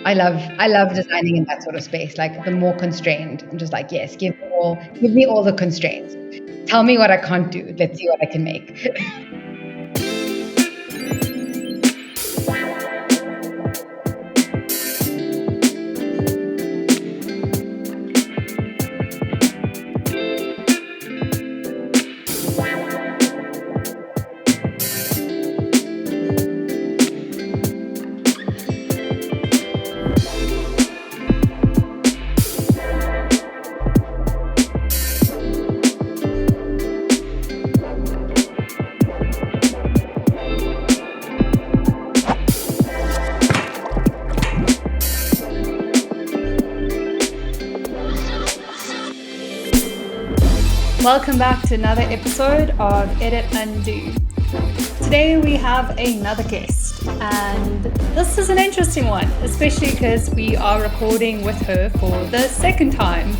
I love designing in that sort of space, like the more constrained. I'm just like, yes, give me all the constraints. Tell me what I can't do. Let's see what I can make. Welcome back to another episode of Edit Undo. Today we have another guest, and this is an interesting one, especially because we are recording with her for the second time.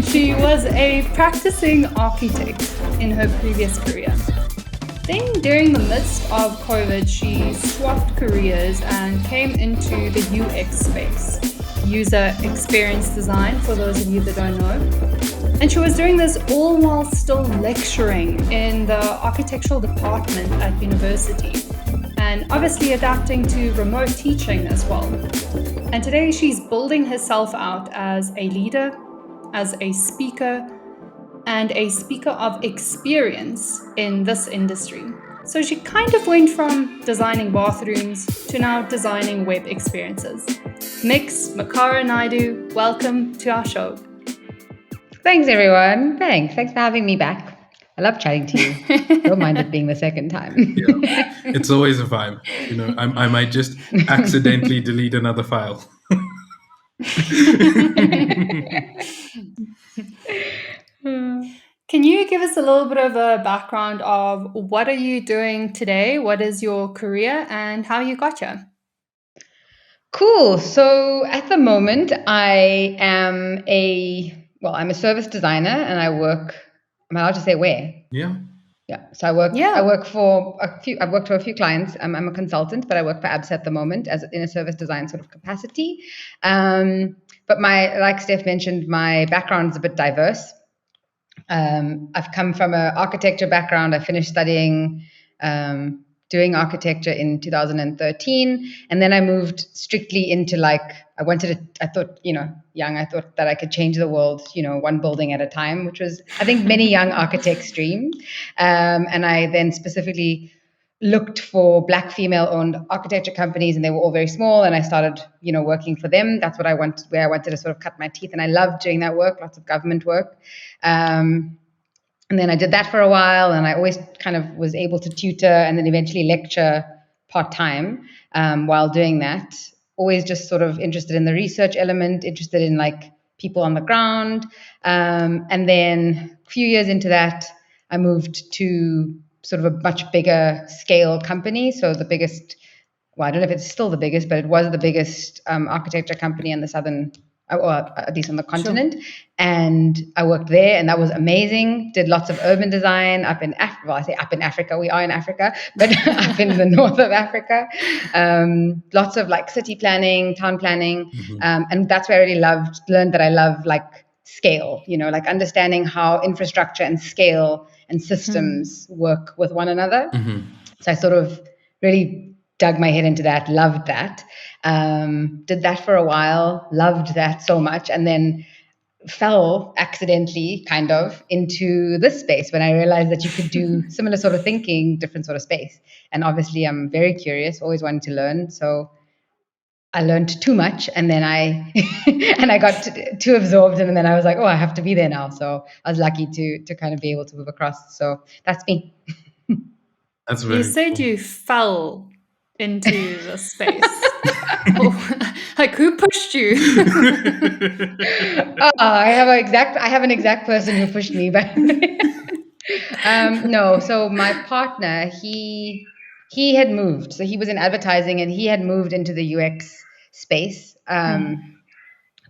She was a practicing architect in her previous career. Then during the midst of COVID, she swapped careers and came into the UX space, user experience design, for those of you that don't know. And she was doing this all while still lecturing in the architectural department at university, and obviously adapting to remote teaching as well. And today she's building herself out as a leader, as a speaker, and a speaker of experience in this industry. So she kind of went from designing bathrooms to now designing web experiences. Mikara Naiddo, welcome to our show. Thanks, everyone. Thanks for having me back. I love chatting to you. Don't mind it being the second time. Yeah, it's always a vibe. You know, I might just accidentally delete another file. Can you give us a little bit of a background of what are you doing today? What is your career and how you got here? Cool. So at the moment, I'm a service designer, and I work. Am I allowed to say where? Yeah. Yeah. So I work for a few. I've worked for a few clients. I'm a consultant, but I work for ABSA at the moment as in a service design sort of capacity. But like Steph mentioned, my background is a bit diverse. I've come from an architecture background. I finished studying doing architecture in 2013, and then I moved strictly into I thought that I could change the world, one building at a time, which was, I think, many young architects' dream. And I then specifically looked for Black female-owned architecture companies, and they were all very small, and I started, working for them. That's where I wanted to sort of cut my teeth, and I loved doing that work, lots of government work. And then I did that for a while, and I always kind of was able to tutor and then eventually lecture part-time while doing that. Always just sort of interested in the research element, interested in people on the ground. And then a few years into that, I moved to sort of a much bigger scale company. So the biggest, I don't know if it's still the biggest, but it was the biggest architecture company in the southern, or at least on the continent. Sure. And I worked there, and that was amazing. Did lots of urban design up in Africa. Well, I say up in Africa. We are in Africa, but up in the north of Africa. Lots of city planning, town planning. Mm-hmm. And that's where I really learned that I love scale, understanding how infrastructure and scale and systems work with one another. Mm-hmm. So I sort of really dug my head into that, loved that. Did that for a while, loved that so much, and then fell accidentally kind of into this space when I realized that you could do similar sort of thinking, different sort of space. And obviously I'm very curious, always wanting to learn. So I learned too much, and then I got too absorbed, and then I was like, oh, I have to be there now. So I was lucky to kind of be able to move across. So that's me. That's very You said cool. You fell into the space. Who pushed you? I have an exact person who pushed me, but no. So my partner, he had moved. So he was in advertising, and he had moved into the UX space.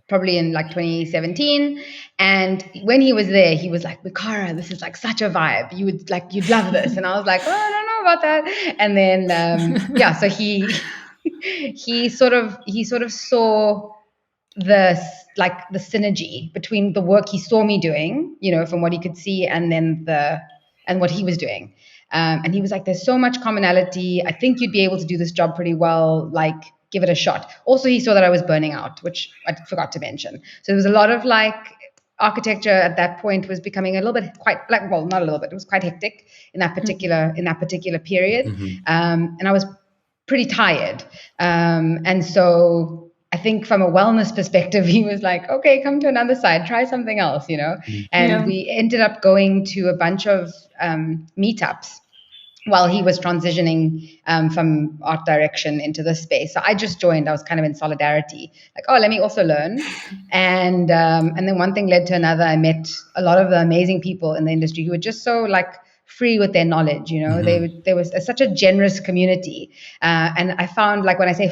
Probably in 2017. And when he was there, he was like, Mikara, this is such a vibe. You'd love this. And I was like, oh, I don't know about that. And then, so he he sort of saw the synergy between the work he saw me doing, from what he could see, and then and what he was doing. And he was like, there's so much commonality. I think you'd be able to do this job pretty well. Like, give it a shot. Also, he saw that I was burning out, which I forgot to mention. So there was a lot of architecture at that point was becoming a little bit not a little bit. It was quite hectic in that particular period. And I was pretty tired. And so I think from a wellness perspective, he was like, okay, come to another side, try something else, And we ended up going to a bunch of meetups while he was transitioning from art direction into this space. So I just joined. I was kind of in solidarity, like, oh, let me also learn. And then one thing led to another. I met a lot of the amazing people in the industry who were just so free with their knowledge. There was such a generous community. And I found, when I say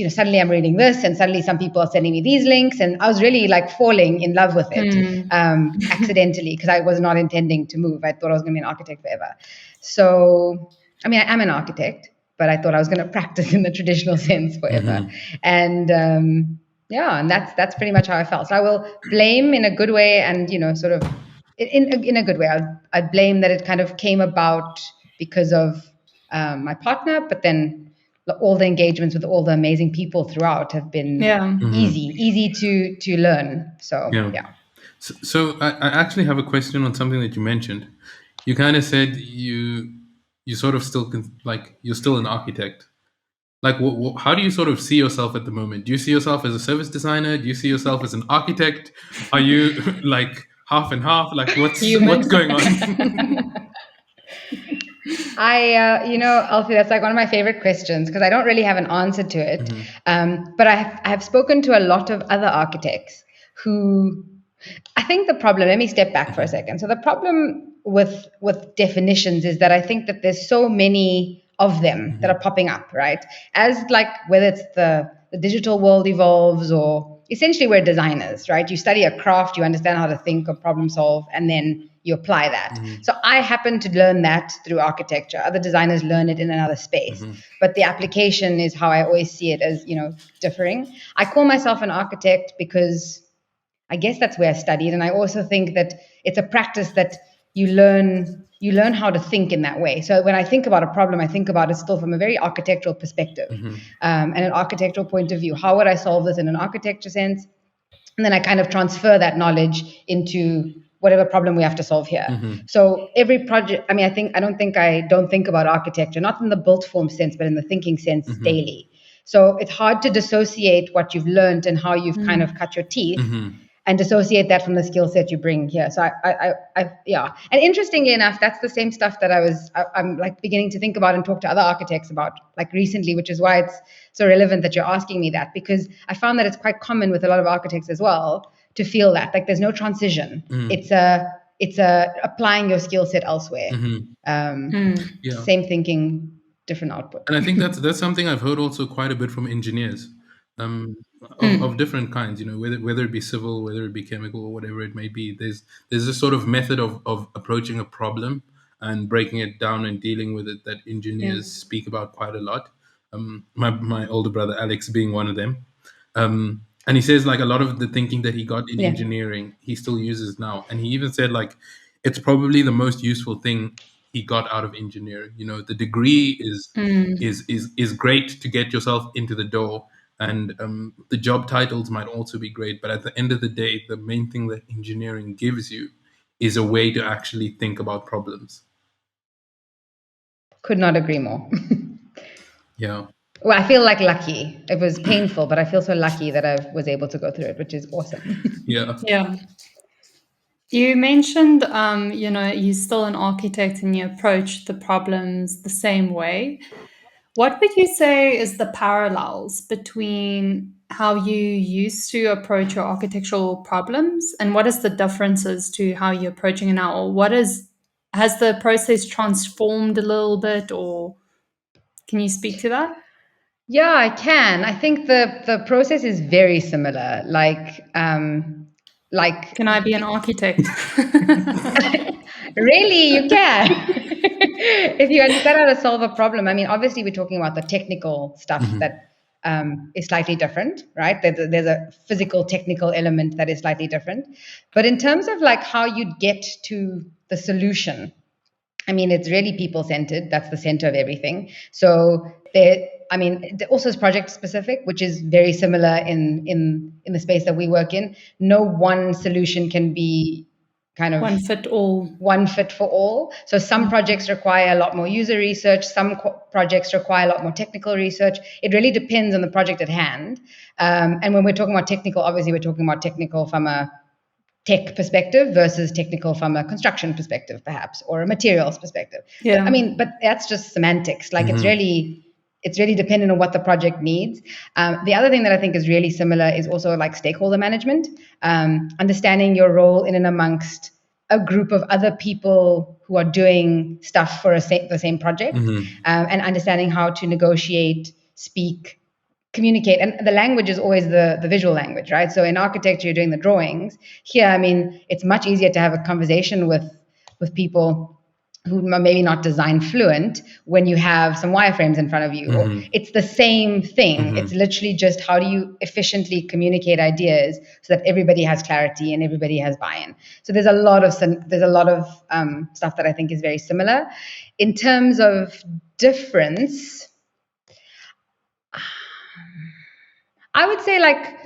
suddenly I'm reading this, and suddenly some people are sending me these links, and I was really falling in love with it accidentally, because I was not intending to move. I thought I was going to be an architect forever. So, I mean, I am an architect, but I thought I was going to practice in the traditional sense forever. And and that's pretty much how I felt. So I will blame in a good way, and sort of in a good way. I blame that it kind of came about because of my partner, but then all the engagements with all the amazing people throughout have been easy to learn. So yeah. So I actually have a question on something that you mentioned. You kind of said you sort of still you're still an architect. How do you sort of see yourself at the moment? Do you see yourself as a service designer? Do you see yourself as an architect? Are you half and half? What's going on? Alfie, that's one of my favorite questions, because I don't really have an answer to it. But I have spoken to a lot of other architects who, I think let me step back for a second. So the problem with definitions is that I think that there's so many of them that are popping up, right? As whether it's the digital world evolves, or essentially we're designers, right? You study a craft, you understand how to think or problem solve, and then you apply that. So I happen to learn that through architecture. Other designers learn it in another space. But the application is how I always see it, as, differing. I call myself an architect because I guess that's where I studied. And I also think that it's a practice that you learn how to think in that way. So when I think about a problem, I think about it still from a very architectural perspective, and an architectural point of view. How would I solve this in an architecture sense? And then I kind of transfer that knowledge into whatever problem we have to solve here. So every project, I mean, I don't think about architecture, not in the built form sense, but in the thinking sense daily. So it's hard to dissociate what you've learned and how you've kind of cut your teeth, and dissociate that from the skill set you bring here. So yeah. And interestingly enough, that's the same stuff that I'm beginning to think about and talk to other architects about recently, which is why it's so relevant that you're asking me that, because I found that it's quite common with a lot of architects as well to feel that there's no transition. It's a applying your skill set elsewhere. Same thinking, different output. And I think that's something I've heard also quite a bit from engineers. Of different kinds, whether it be civil, whether it be chemical, or whatever it may be. There's this sort of method of approaching a problem and breaking it down and dealing with it that engineers speak about quite a lot. My older brother Alex being one of them. And he says a lot of the thinking that he got in engineering, he still uses now. And he even said it's probably the most useful thing he got out of engineering. The degree is great to get yourself into the door. And the job titles might also be great, but at the end of the day, the main thing that engineering gives you is a way to actually think about problems. Could not agree more. Yeah. Well, I feel lucky. It was painful, but I feel so lucky that I was able to go through it, which is awesome. Yeah. Yeah. You mentioned, you're still an architect and you approach the problems the same way. What would you say is the parallels between how you used to approach your architectural problems, and what is the differences to how you're approaching it now? Or has the process transformed a little bit, or can you speak to that? Yeah, I can. I think the process is very similar. Can I be an architect? Really, you can. If you understand how to solve a problem. I mean, obviously, we're talking about the technical stuff that is slightly different, right? There's a physical, technical element that is slightly different. But in terms of like how you'd get to the solution, I mean, it's really people-centered. That's the center of everything. So I mean, it also is project specific, which is very similar in the space that we work in. No one solution can be kind of One fit all. one fit for all. So some projects require a lot more user research. Some projects require a lot more technical research. It really depends on the project at hand. And when we're talking about technical, obviously we're talking about technical from a tech perspective versus technical from a construction perspective, perhaps, or a materials perspective. Yeah. I mean, but that's just semantics. Like it's really dependent on what the project needs. The other thing that I think is really similar is also like stakeholder management, understanding your role in and amongst a group of other people who are doing stuff for the same project, and understanding how to negotiate, speak, communicate. And the language is always the visual language, right? So in architecture, you're doing the drawings. Here, I mean, it's much easier to have a conversation with people who are maybe not design fluent when you have some wireframes in front of you. Or it's the same thing. It's literally just how do you efficiently communicate ideas so that everybody has clarity and everybody has buy-in. So there's a lot of stuff that I think is very similar. In terms of difference, I would say like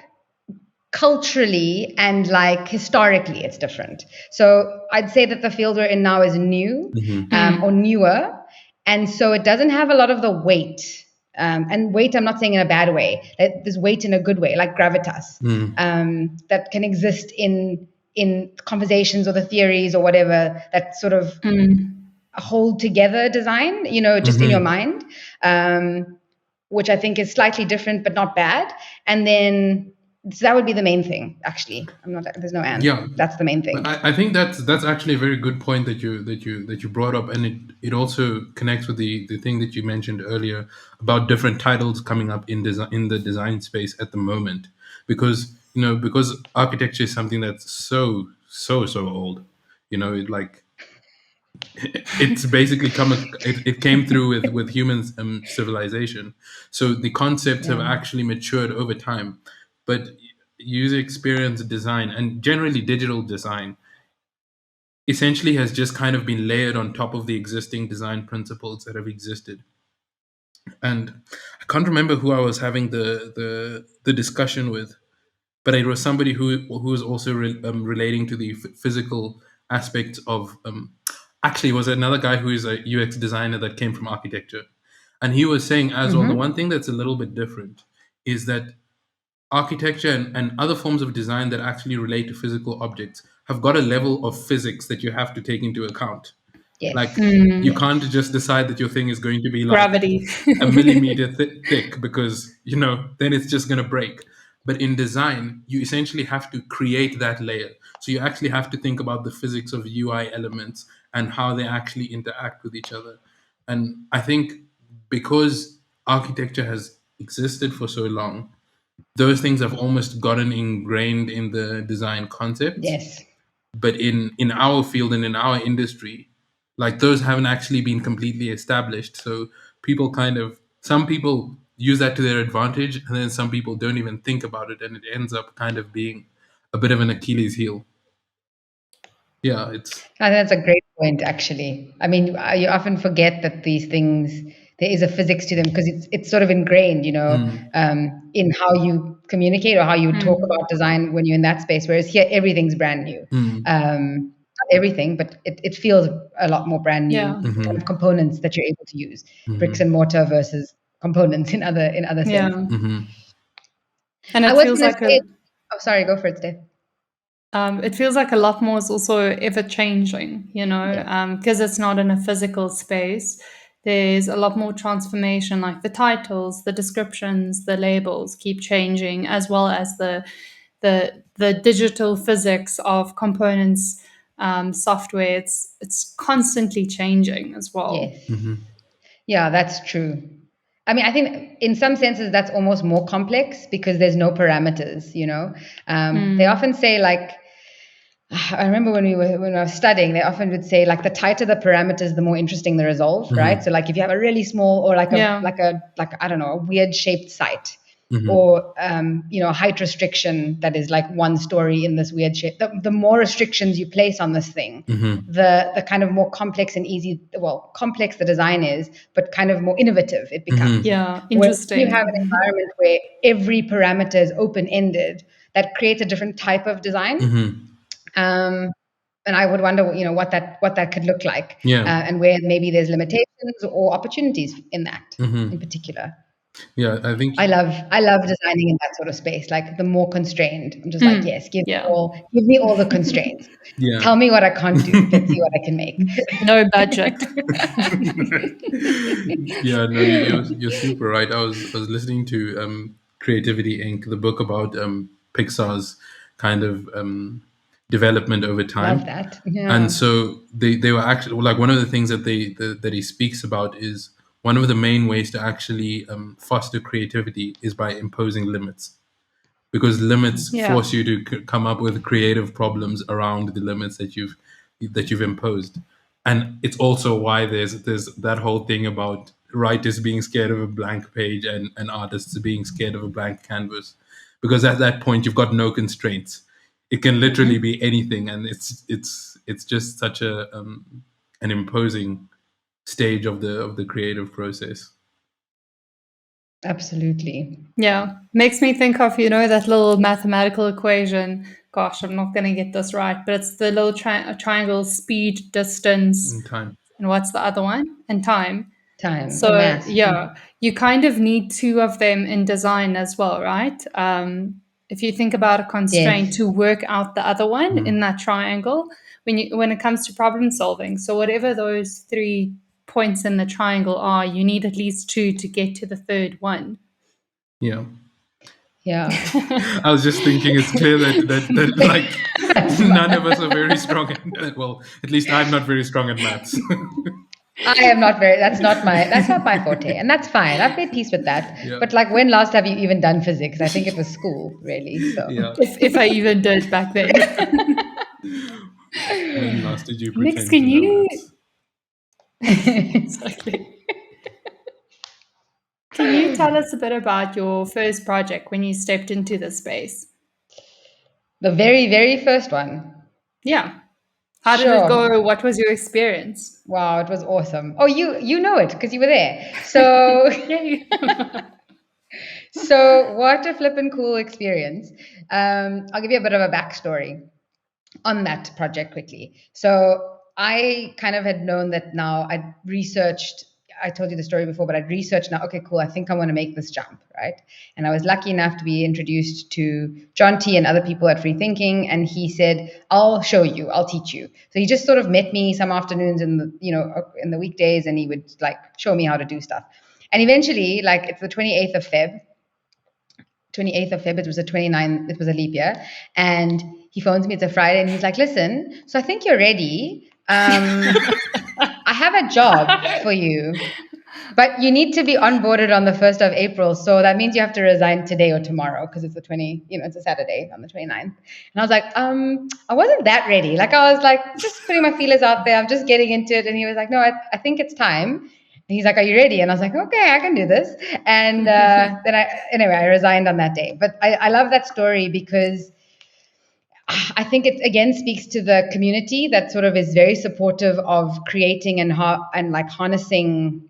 culturally and like historically it's different. So I'd say that the field we're in now is new or newer. And so it doesn't have a lot of the weight. And weight, I'm not saying in a bad way. There's weight in a good way, like gravitas, that can exist in conversations or the theories or whatever that sort of hold together design, just in your mind. Which I think is slightly different, but not bad. And then so that would be the main thing. Actually, there's no answer. Yeah, that's the main thing. I think that's actually a very good point that you brought up, and it also connects with the thing that you mentioned earlier about different titles coming up in the design space at the moment, because architecture is something that's so old. It's basically it came through with human civilization, so the concepts have actually matured over time. But user experience design and generally digital design essentially has just kind of been layered on top of the existing design principles that have existed. And I can't remember who I was having the discussion with, but it was somebody who was also relating to the physical aspects of actually, it was another guy who is a UX designer that came from architecture. And he was saying as well, the one thing that's a little bit different is that architecture and other forms of design that actually relate to physical objects have got a level of physics that you have to take into account. Yes. Like you can't just decide that your thing is going to be like Gravity. a millimeter thick because, then it's just going to break. But in design, you essentially have to create that layer. So you actually have to think about the physics of UI elements and how they actually interact with each other. And I think because architecture has existed for so long, those things have almost gotten ingrained in the design concepts. Yes. But in our field and in our industry, like those haven't actually been completely established. So some people use that to their advantage, and then some people don't even think about it, and it ends up kind of being a bit of an Achilles heel. Yeah, I think that's a great point, actually. I mean, you often forget that these things, there is a physics to them because it's sort of ingrained, in how you communicate or how you talk about design when you're in that space. Whereas here, everything's brand new. Not everything, but it feels a lot more brand new kind of components that you're able to use. Bricks and mortar versus components in other sense. And it feels like sorry, go for it, Steph. It feels like a lot more is also ever changing, because it's not in a physical space. There's a lot more transformation, like the titles, the descriptions, the labels keep changing, as well as the digital physics of components, software. It's constantly changing as well. Yes. Yeah, that's true. I mean, I think in some senses that's almost more complex because there's no parameters, They often say like, I remember when I was studying, they often would say like the tighter the parameters, the more interesting the resolve, right? So like if you have a really small or like I don't know, a weird shaped site, or a height restriction that is like one story in this weird shape. The more restrictions you place on this thing, the kind of more complex and complex the design is, but kind of more innovative it becomes. Yeah, When interesting. you have an environment where every parameter is open-ended, that creates a different type of design. And I would wonder, what that could look like, and where maybe there's limitations or opportunities in that in particular. Yeah, I think. I love designing in that sort of space. Like the more constrained, I'm just like, yes, give me all the constraints. Yeah. Tell me what I can't do. Let's see what I can make. No budget. Yeah, no, you're super right. I was listening to Creativity Inc., the book about Pixar's kind of development over time. Love that. Yeah. And so they were actually like, one of the things that that he speaks about is one of the main ways to actually foster creativity is by imposing limits, because limits force you to come up with creative problems around the limits that you've imposed. And it's also why there's that whole thing about writers being scared of a blank page and artists being scared of a blank canvas, because at that point you've got no constraints. It can literally be anything, and it's just such an imposing stage of the creative process. Absolutely. Yeah. Makes me think of, that little mathematical equation. Gosh, I'm not going to get this right, but it's the little triangle: speed, distance, And time. and what's the other one? And time. Time. So Math. you kind of need two of them in design as well, right? If you think about a constraint, Yes. to work out the other one in that triangle when it comes to problem solving. So whatever those 3 points in the triangle are, you need at least 2 to get to the third one. Yeah. Yeah. I was just thinking, it's clear that like none of us are very strong at, well, at least I'm not very strong at maths. I am not very. That's not my forte, and that's fine. I've made peace with that. Yeah. But like, when last have you even done physics? I think it was school, really. So. Yeah. If I even did back then. When last did you pretend Mix, can to know you? maths? Exactly. Can you tell us a bit about your first project when you stepped into the space? The very, very first one. Yeah. How did it go? What was your experience? Wow, it was awesome. Oh, you know it because you were there. So, so what a flippin' cool experience. I'll give you a bit of a backstory on that project quickly. So I kind of had known that now I'd researched. I told you the story before, but I'd researched now, okay, cool, I think I want to make this jump, right? And I was lucky enough to be introduced to John T. and other people at Free Thinking, and he said, I'll show you, I'll teach you. So he just sort of met me some afternoons in the weekdays, and he would like show me how to do stuff. And eventually, like, it's the 28th of Feb, it was the 29th, it was a leap year, and he phones me, it's a Friday, and he's like, listen, so I think you're ready. I have a job for you, but you need to be onboarded on the 1st of April. So that means you have to resign today or tomorrow, because it's it's a Saturday on the 29th. And I was like, I wasn't that ready. Like, I was like, just putting my feelers out there. I'm just getting into it. And he was like, no, I think it's time. And he's like, are you ready? And I was like, okay, I can do this. And then I resigned on that day. But I love that story because I think it again speaks to the community that sort of is very supportive of creating and like harnessing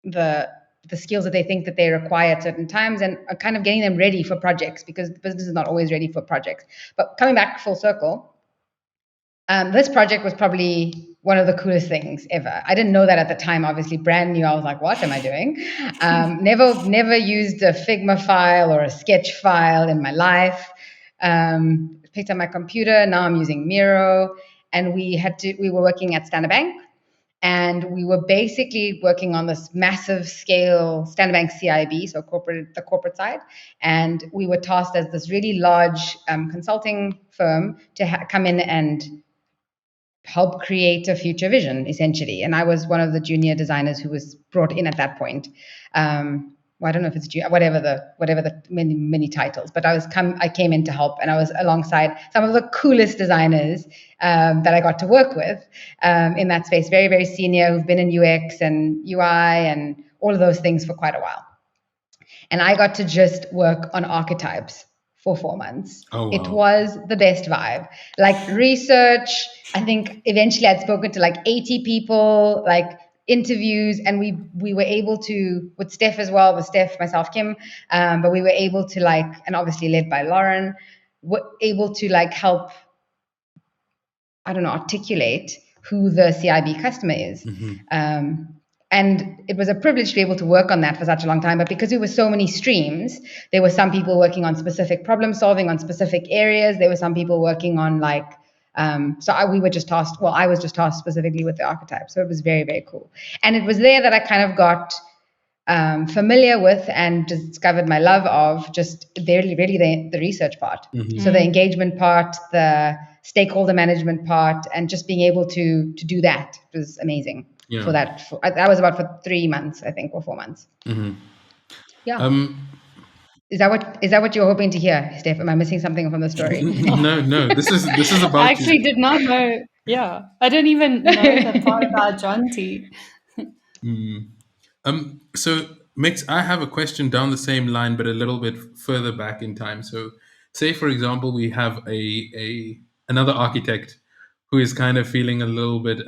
the skills that they think that they require at certain times, and kind of getting them ready for projects, because the business is not always ready for projects. But coming back full circle, this project was probably one of the coolest things ever. I didn't know that at the time, obviously brand new. I was like, what am I doing? Never used a Figma file or a sketch file in my life. Picked up my computer. Now I'm using Miro, and we were working at Standard Bank, and we were basically working on this massive scale Standard Bank CIB, so the corporate side, and we were tasked as this really large consulting firm to come in and help create a future vision, essentially. And I was one of the junior designers who was brought in at that point. well, I don't know if it's whatever the many titles, but I came in to help, and I was alongside some of the coolest designers that I got to work with in that space. Very, very senior, who've been in UX and UI and all of those things for quite a while. And I got to just work on archetypes for 4 months. Oh, wow. It was the best vibe. Like research, I think eventually I'd spoken to like 80 people, like interviews, and we were able to, with Steph as well, with Steph, myself, Kim, but we were able to like, and obviously led by Lauren, were able to like help, I don't know, articulate who the CIB customer is. And it was a privilege to be able to work on that for such a long time. But because there were so many streams, there were some people working on specific problem solving on specific areas. There were some people working on like, we were just tasked, well, I was just tasked specifically with the archetype. So it was very, very cool. And it was there that I kind of got familiar with and discovered my love of just really the research part. So the engagement part, the stakeholder management part, and just being able to do that was amazing. Yeah. For that, that was about for 3 months, I think, or 4 months. Yeah. Is that what you're hoping to hear, Steph? Am I missing something from the story? No. This is about. I actually did not know. Yeah, I didn't even know that part about John T. So, Mix, I have a question down the same line, but a little bit further back in time. So, say for example, we have another architect who is kind of feeling a little bit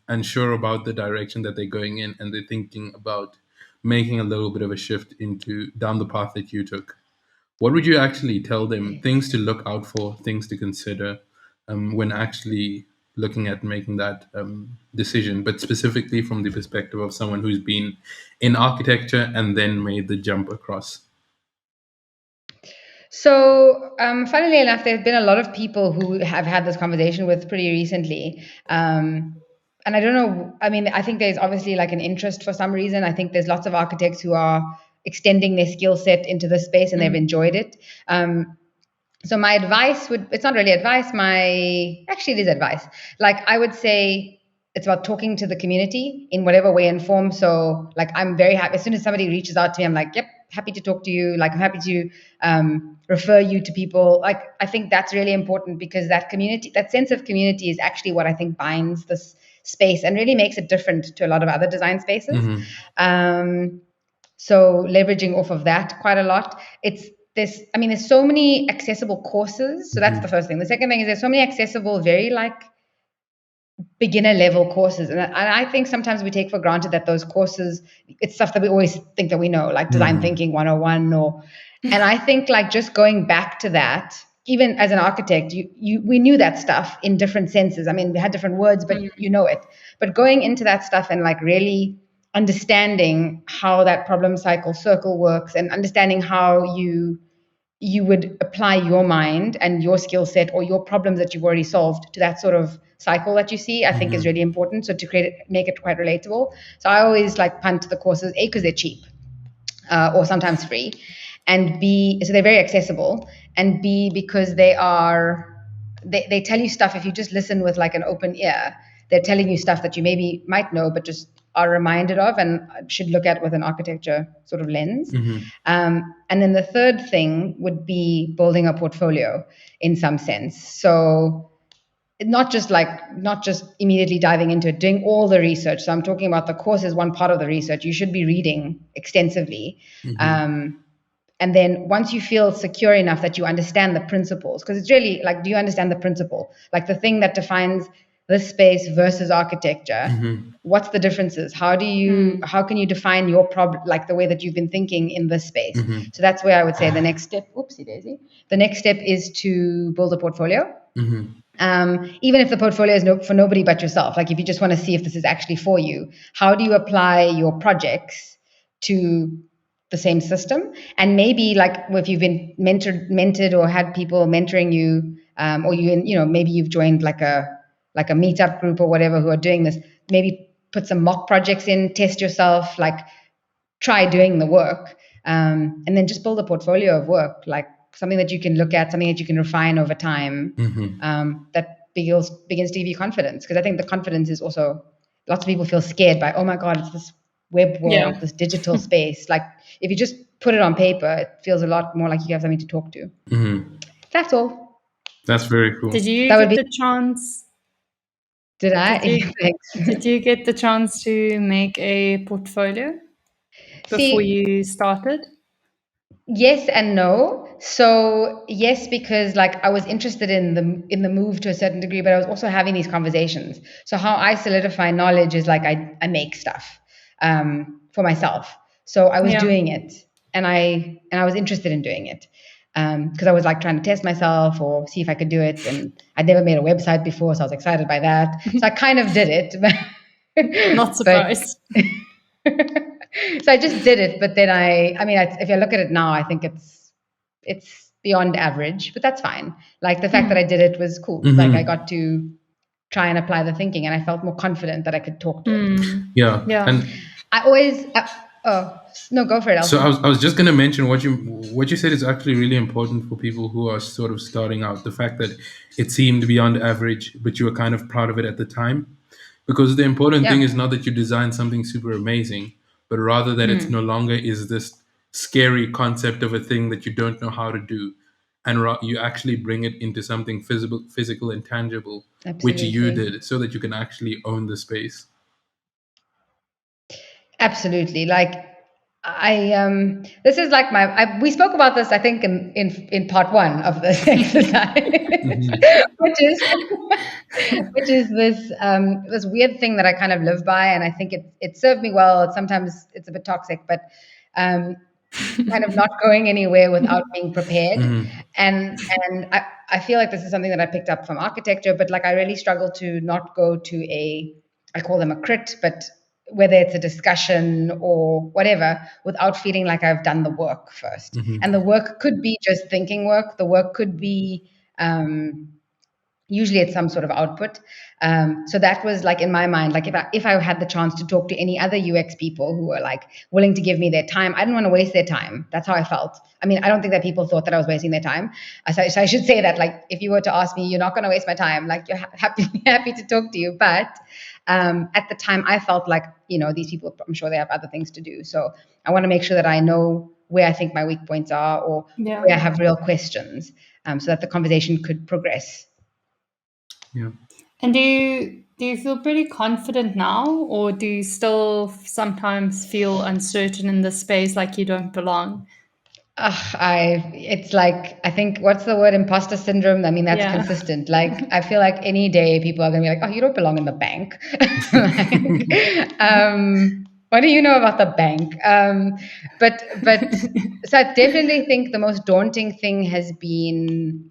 unsure about the direction that they're going in, and they're thinking about making a little bit of a shift down the path that you took. What would you actually tell them? Things to look out for, things to consider when actually looking at making that decision, but specifically from the perspective of someone who's been in architecture and then made the jump across? So, funnily enough, there's been a lot of people who have had this conversation with pretty recently. And I don't know, I mean, I think there's obviously like an interest for some reason. I think there's lots of architects who are extending their skill set into this space and they've enjoyed it. So my advice it's not really advice, actually it is advice. Like I would say it's about talking to the community in whatever way and form. So like I'm very happy, as soon as somebody reaches out to me, I'm like, yep, happy to talk to you. Like I'm happy to refer you to people. Like I think that's really important because that community, that sense of community is actually what I think binds this space and really makes it different to a lot of other design spaces. So leveraging off of that quite a lot. There's so many accessible courses. So that's the first thing. The second thing is there's so many accessible, very like beginner level courses. And I think sometimes we take for granted that those courses, it's stuff that we always think that we know, like design thinking 101 and I think like just going back to that, even as an architect, we knew that stuff in different senses. I mean, we had different words, but you know it. But going into that stuff and like really understanding how that problem circle works and understanding how you would apply your mind and your skill set or your problems that you've already solved to that sort of cycle that you see, I think is really important. So to make it quite relatable. So I always like punt to the courses, A, because they're cheap or sometimes free, and B, so they're very accessible, and B, because they tell you stuff if you just listen with like an open ear. They're telling you stuff that you might know, but just are reminded of and should look at with an architecture sort of lens. And then the third thing would be building a portfolio in some sense. So not just immediately diving into it, doing all the research. So I'm talking about the course is one part of the research. You should be reading extensively. And then once you feel secure enough that you understand the principles, because it's really like, do you understand the principle? Like the thing that defines this space versus architecture, what's the differences? How can you define your problem, like the way that you've been thinking in this space? So that's where I would say the next step, the next step is to build a portfolio. Even if the portfolio is for nobody but yourself, like if you just want to see if this is actually for you, how do you apply your projects to the same system? And maybe like if you've been mentored or had people mentoring you, or maybe you've joined like a meetup group or whatever who are doing this, maybe put some mock projects in, test yourself, like try doing the work, and then just build a portfolio of work, like something that you can look at, something that you can refine over time, that begins to give you confidence. Because I think the confidence is also, lots of people feel scared by, oh my God, it's this web world, Yeah. this digital space. Like if you just put it on paper, it feels a lot more like you have something to talk to. That's all. That's very cool. Did you That would get be. the chance? Did I? Did you Thanks. did you get the chance to make a portfolio before See, you started? yes and no. So yes, because like I was interested in the move to a certain degree, but I was also having these conversations. So how I solidify knowledge is like I make stuff for myself. So I was Yeah. doing it, and I was interested in doing it because I was like trying to test myself or see if I could do it, and I'd never made a website before, so I was excited by that. So I kind of did it, Not but surprised. so I just did it, but then if you look at it now, I think it's beyond average, but that's fine. Like the fact that I did it was cool. Like I got to try and apply the thinking, and I felt more confident that I could talk to it. Yeah. Yeah. And I always, oh no, go for it, so Elton. I was just going to mention what you said is actually really important for people who are sort of starting out. The fact that it seemed beyond average, but you were kind of proud of it at the time. Because the important thing Yeah, is not that you design something super amazing, but rather that it's no longer is this scary concept of a thing that you don't know how to do, and you actually bring it into something physical and tangible, which you absolutely. did, so that you can actually own the space. Absolutely. Like this is like we spoke about this, I think, in part one of this exercise, which is which is this weird thing that I kind of live by, and I think it served me well. Sometimes it's a bit toxic, but um, kind of not going anywhere without being prepared. And I feel like this is something that I picked up from architecture, but like I really struggle to not go to I call them a crit, but whether it's a discussion or whatever, without feeling like I've done the work first. And the work could be just thinking work. The work could be usually it's some sort of output. So that was like in my mind, like if I had the chance to talk to any other UX people who were like willing to give me their time, I didn't want to waste their time. That's how I felt. I mean, I don't think that people thought that I was wasting their time. So I should say that, like, if you were to ask me, you're not going to waste my time. Like, you're happy to talk to you. But at the time, I felt like, these people, I'm sure they have other things to do. So I want to make sure that I know where I think my weak points are, or where I have real questions, so that the conversation could progress. Yeah. And do you feel pretty confident now, or do you still sometimes feel uncertain in the space, like you don't belong? It's like, I think, what's the word, imposter syndrome? I mean, that's Yeah. consistent. Like, I feel like any day people are gonna be like, "Oh, you don't belong in the bank." Like, what do you know about the bank? But so I definitely think the most daunting thing has been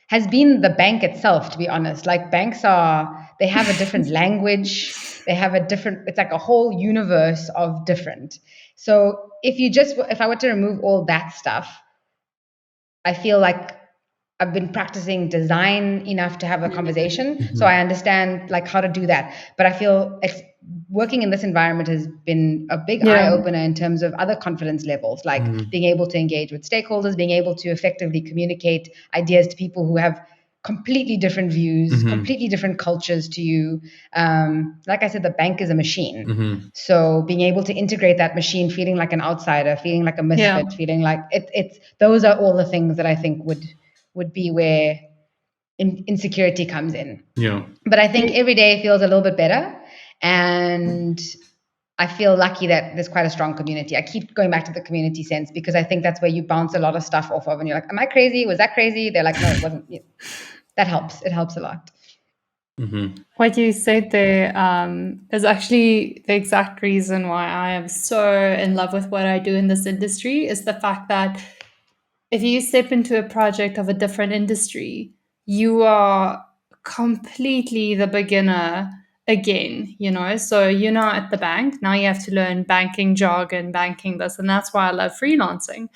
the bank itself, to be honest. Like they have a different language. They have it's like a whole universe of different. So if I were to remove all that stuff, I feel like I've been practicing design enough to have a conversation. So I understand like how to do that. But I feel working in this environment has been a big eye opener in terms of other confidence levels, like being able to engage with stakeholders, being able to effectively communicate ideas to people who have completely different views, completely different cultures to you. Like I said, the bank is a machine. So being able to integrate that machine, feeling like an outsider, feeling like a misfit, feeling like it's those are all the things that I think would be where insecurity comes in. Yeah. But I think every day feels a little bit better. And I feel lucky that there's quite a strong community. I keep going back to the community sense because I think that's where you bounce a lot of stuff off of. And you're like, am I crazy? Was that crazy? They're like, no, it wasn't. That helps. It helps a lot. What you said there is actually the exact reason why I am so in love with what I do in this industry, is the fact that if you step into a project of a different industry, you are completely the beginner again, So you're now at the bank. Now you have to learn banking jargon, banking this. And that's why I love freelancing.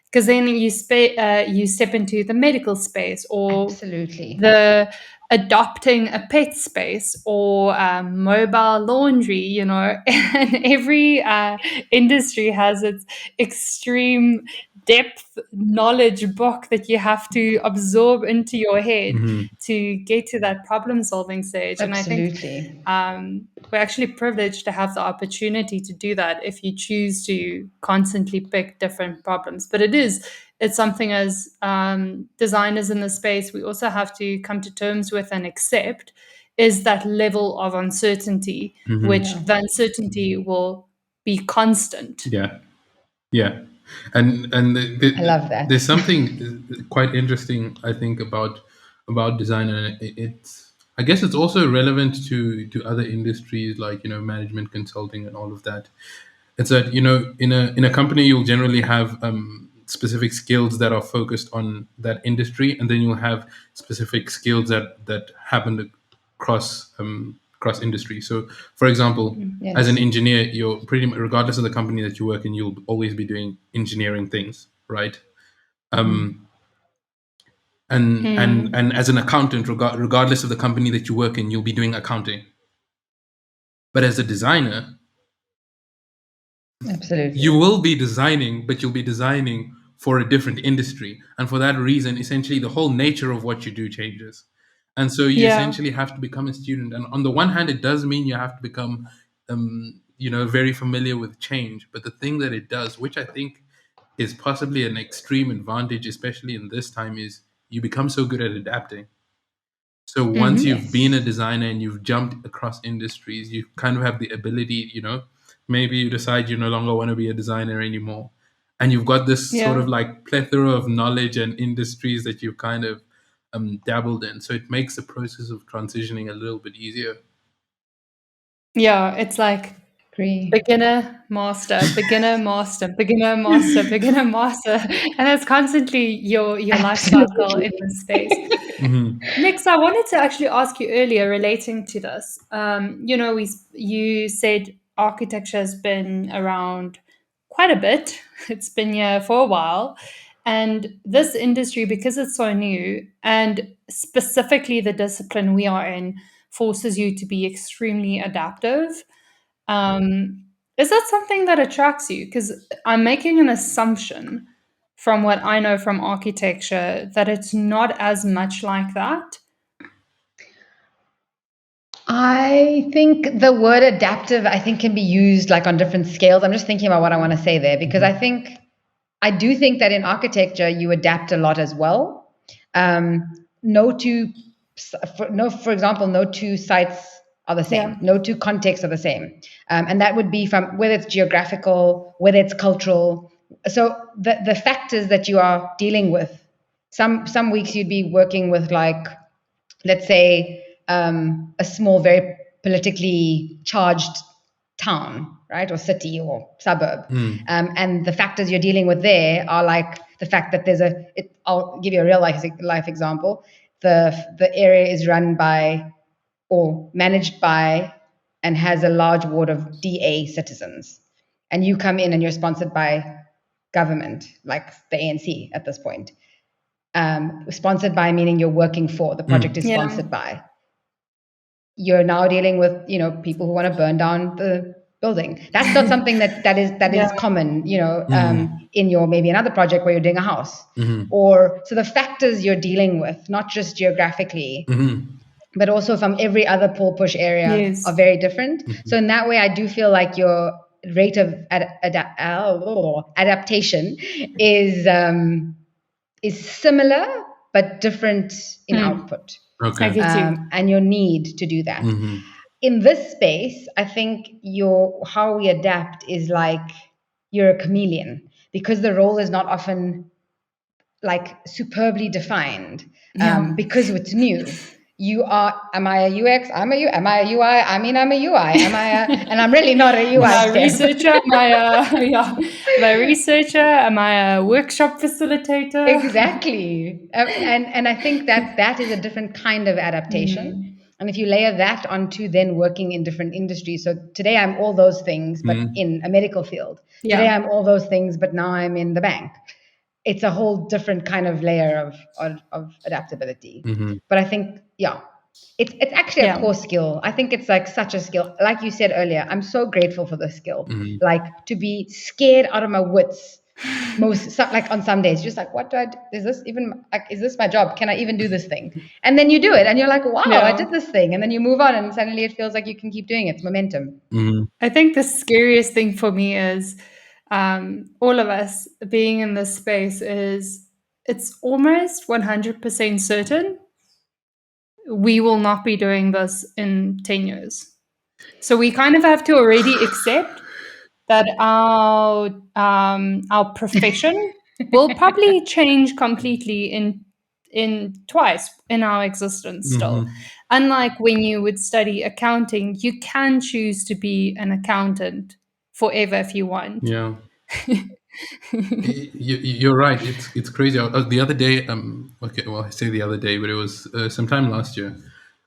Because then you step into the medical space, or Absolutely. the adopting a pet space or mobile laundry, you know, and every industry has its extreme depth knowledge book that you have to absorb into your head to get to that problem solving stage. And I think Absolutely. we're actually privileged to have the opportunity to do that if you choose to constantly pick different problems. But it's something as designers in the space, we also have to come to terms with and accept is that level of uncertainty, which the uncertainty will be constant. Yeah. Yeah. And I love that. there's something quite interesting, I think, about design, and it's, I guess it's also relevant to other industries like, you know, management consulting and all of that. It's that, you know, in a company you'll generally have specific skills that are focused on that industry, and then you'll have specific skills that happen across industry. So, for example, as an Yes. engineer, you're pretty much, regardless of the company that you work in, you'll always be doing engineering things, right? And as an accountant, regardless of the company that you work in, you'll be doing accounting. But as a designer, you Absolutely. will be designing, but you'll be designing for a different industry. And for that reason, essentially, the whole nature of what you do changes. And so you Yeah. essentially have to become a student. And on the one hand, it does mean you have to become, you know, very familiar with change. But the thing that it does, which I think is possibly an extreme advantage, especially in this time, is you become so good at adapting. So once you've been a Yes. designer and you've jumped across industries, you kind of have the ability, you know, maybe you decide you no longer want to be a designer anymore. And you've got this sort Yeah. of like plethora of knowledge and industries that you've kind of dabbled in. So it makes the process of transitioning a little bit easier. Yeah. It's like Agree. beginner, master, beginner, master, beginner, master, beginner, master. And that's constantly your life cycle in Absolutely. this space. Hmm. Next, I wanted to actually ask you earlier relating to this. You know, you said architecture has been around quite a bit. It's been here for a while. And this industry, because it's so new, and specifically the discipline we are in, forces you to be extremely adaptive. Um, is that something that attracts you? Because I'm making an assumption from what I know from architecture that it's not as much like that. I think the word adaptive, I think, can be used like on different scales. I'm just thinking about what I want to say there because I do think that in architecture you adapt a lot as well. No two, for example, no two sites are the Yeah. same. No two contexts are the same, and that would be from whether it's geographical, whether it's cultural. So the factors that you are dealing with. Some weeks you'd be working with like, let's say, a small, very politically charged town, right, or city or suburb, and the factors you're dealing with there are like the fact that I'll give you a real life example. The area is run by or managed by and has a large ward of DA citizens, and you come in and you're sponsored by government, like the ANC at this point. Sponsored by meaning you're working for, the project is Yeah. sponsored by. You're now dealing with, you know, people who want to burn down the building. That's not something that is common, you know, in your maybe another project where you're doing a house. Or so the factors you're dealing with, not just geographically, but also from every other pull push area, Yes. are very different. So in that way, I do feel like your rate of adaptation is similar but different in output. I Okay. get you. And your need to do that. In this space, I think how we adapt is like you're a chameleon because the role is not often like superbly defined, Yeah. because it's new. You are, am I a UX? Am I a UI? I mean, I'm a UI. And I'm really not a Am UI I a step. researcher? Am I a researcher? Am I a workshop facilitator? Exactly. And I think that is a different kind of adaptation. And if you layer that onto then working in different industries. So today I'm all those things, but in a medical field. Today Yeah. I'm all those things, but now I'm in the bank. It's a whole different kind of layer of adaptability. But I think, yeah, It's actually a core skill. I think it's like such a skill. Like you said earlier, I'm so grateful for this skill. Like to be scared out of my wits like on some days, just like, what do I do? Is this even like, is this my job? Can I even do this thing? And then you do it and you're like, wow, I did this thing. And then you move on and suddenly it feels like you can keep doing it. It's momentum. I think the scariest thing for me is all of us being in this space is it's almost 100% certain we will not be doing this in 10 years. So we kind of have to already accept that our profession will probably change completely in twice in our existence still. Unlike when you would study accounting, you can choose to be an accountant forever if you want. Yeah. You're right. It's crazy. The other day, okay, well, I say the other day, but it was sometime last year.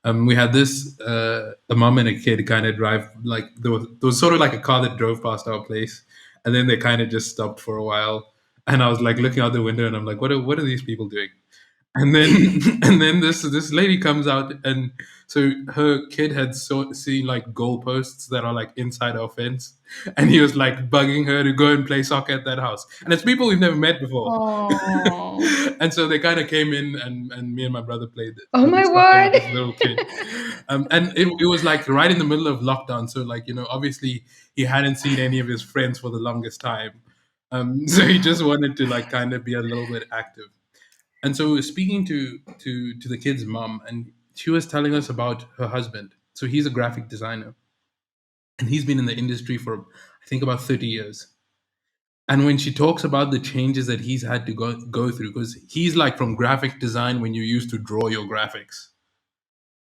We had this a mom and a kid kind of drive, like there was sort of like a car that drove past our place, and then they kind of just stopped for a while, and I was like looking out the window, and I'm like, what are these people doing? And then and then this lady comes out, and so her kid had seen like goalposts that are like inside our fence, and he was like bugging her to go and play soccer at that house. And it's people we've never met before. And so they kind of came in, and me and my brother played Oh my soccer with word. this little kid. And it was like right in the middle of lockdown, so like, obviously he hadn't seen any of his friends for the longest time. So he just wanted to like kind of be a little bit active. And so we were speaking to the kid's mom, and she was telling us about her husband. So he's a graphic designer, and he's been in the industry for, I think, about 30 years. And when she talks about the changes that he's had to go through, because he's like from graphic design when you used to draw your graphics.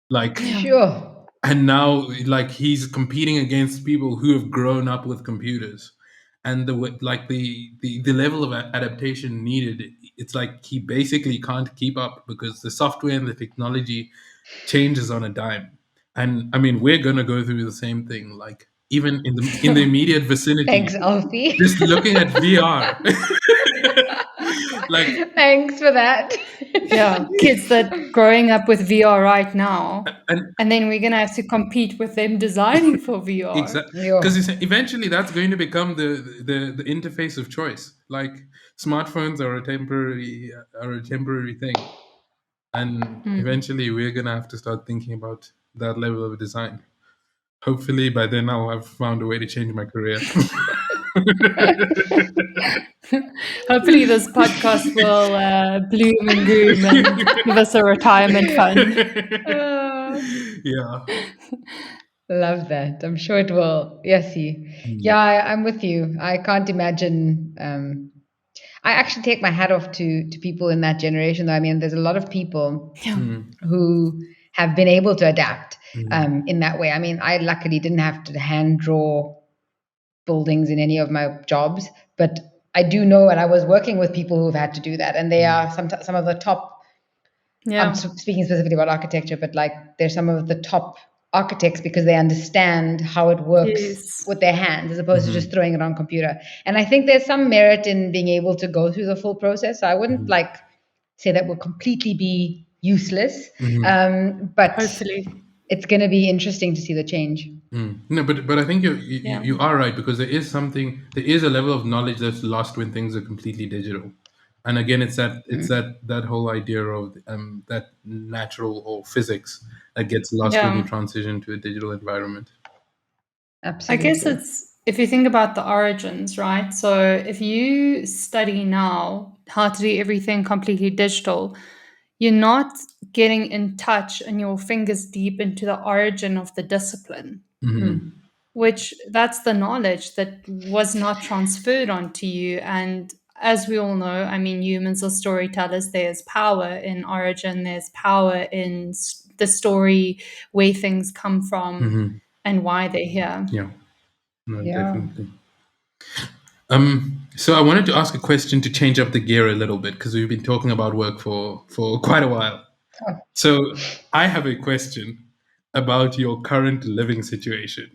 Like, Sure. and now like he's competing against people who have grown up with computers, and the level of adaptation needed, it's like he basically can't keep up because the software and the technology changes on a dime. And I mean, we're gonna go through the same thing, like even in the immediate vicinity. Thanks, Alfie. Just looking at VR. Like, thanks for that. Yeah, kids that growing up with VR right now, and then we're gonna have to compete with them designing for VR. Exactly, because eventually that's going to become the interface of choice. Like smartphones are a temporary thing, and eventually we're gonna have to start thinking about that level of design. Hopefully by then I'll have found a way to change my career. Hopefully this podcast will bloom and groom and give us a retirement fund. Yeah. Love that. I'm sure it will. Yesy. Yeah, I'm with you. I can't imagine. I actually take my hat off to people in that generation, though. I mean, there's a lot of people who have been able to adapt in that way. I mean, I luckily didn't have to hand draw buildings in any of my jobs, but I do know, and I was working with people who've had to do that, and they are some of the top. I'm speaking specifically about architecture, but like they're some of the top architects because they understand how it works with their hands as opposed to just throwing it on computer. And I think there's some merit in being able to go through the full process. So I wouldn't like say that will completely be useless, but hopefully it's going to be interesting to see the change. No, but I think you are right, because there is a level of knowledge that's lost when things are completely digital. And again, it's that whole idea of that natural or physics that gets lost when you transition to a digital environment. Absolutely. I guess if you think about the origins, right? So if you study now how to do everything completely digital, you're not getting in touch and your fingers deep into the origin of the discipline, which that's the knowledge that was not transferred onto you. And as we all know, I mean, humans are storytellers. There's power in origin. There's power in the story, where things come from and why they're here. Yeah, no, definitely. So I wanted to ask a question to change up the gear a little bit, because we've been talking about work for quite a while. So I have a question about your current living situation.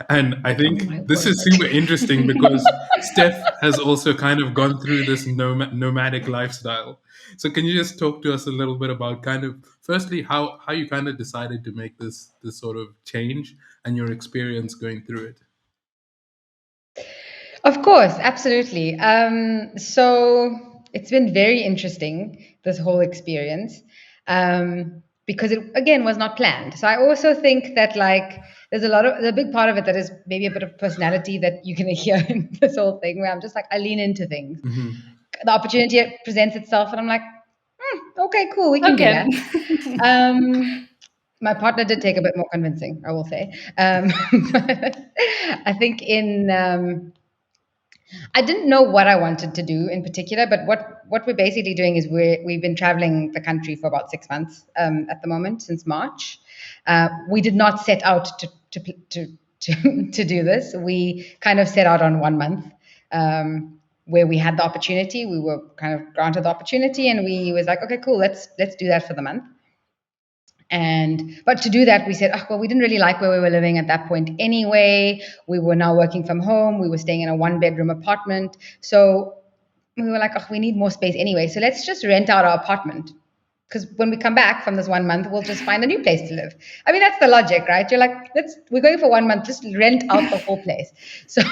And I Oh think my this is word. super interesting because Steph has also kind of gone through this nomadic lifestyle. So can you just talk to us a little bit about kind of firstly how you kind of decided to make this sort of change and your experience going through it? Of course, absolutely. So it's been very interesting, this whole experience, because it again was not planned. So I also think that like there's a big part of it that is maybe a bit of personality that you can hear in this whole thing, where I'm just like I lean into things. Hmm. The opportunity presents itself, and I'm like, okay, cool, we can do Okay. that. My partner did take a bit more convincing, I will say. But I think I didn't know what I wanted to do in particular, but what we're basically doing is we've been traveling the country for about 6 months at the moment since March. We did not set out to do this. We kind of set out on 1 month. Where we had the opportunity, we were kind of granted the opportunity, and we was like, okay, cool, let's do that for the month. But to do that, we said, oh, well, we didn't really like where we were living at that point anyway. We were now working from home. We were staying in a 1 bedroom apartment. So we were like, oh, we need more space anyway. So let's just rent out our apartment. Because when we come back from this 1 month, we'll just find a new place to live. I mean, that's the logic, right? You're like, we're going for 1 month, just rent out the whole place. So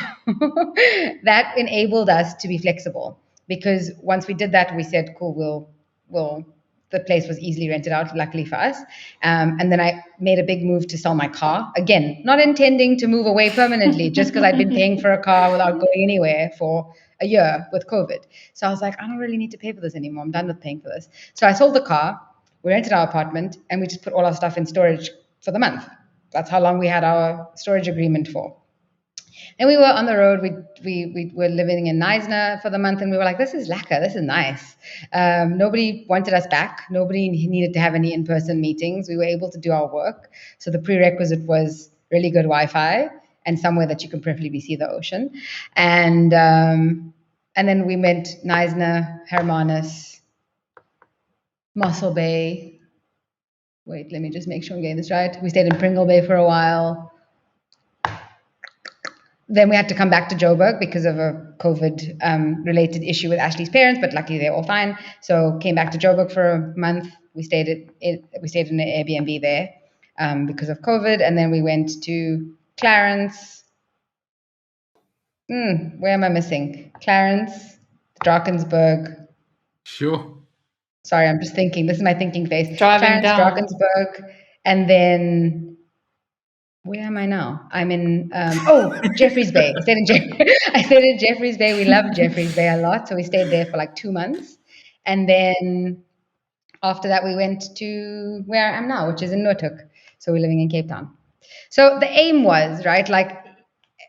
that enabled us to be flexible. Because once we did that, we said, cool, we'll the place was easily rented out, luckily for us. And then I made a big move to sell my car. Again, not intending to move away permanently, just because I'd been paying for a car without going anywhere for a year with COVID. So I was like, I don't really need to pay for this anymore. I'm done with paying for this. So I sold the car, we rented our apartment, and we just put all our stuff in storage for the month. That's how long we had our storage agreement for. And we were on the road. We were living in Neisner for the month, and we were like, "This is lekker. This is nice." Nobody wanted us back. Nobody needed to have any in-person meetings. We were able to do our work. So the prerequisite was really good Wi-Fi and somewhere that you can preferably see the ocean. And then we went Neisner, Hermanus, Mossel Bay. Wait, let me just make sure I'm getting this right. We stayed in Pringle Bay for a while. Then we had to come back to Joburg because of a COVID related issue with Ashley's parents, but luckily they're all fine. So came back to Joburg for a month. We stayed in an Airbnb there because of COVID, and then we went to Clarence. Where am I missing? Clarence, Drakensberg. Sure. Sorry, I'm just thinking. This is my thinking phase. Driving Clarence, down. Drakensberg, and then where am I now? I'm in Jeffreys Bay. I stayed in Jeffreys Bay. We loved Jeffreys Bay a lot, so we stayed there for like 2 months, and then after that we went to where I am now, which is in Noordhoek. So we're living in Cape Town. So the aim was right, like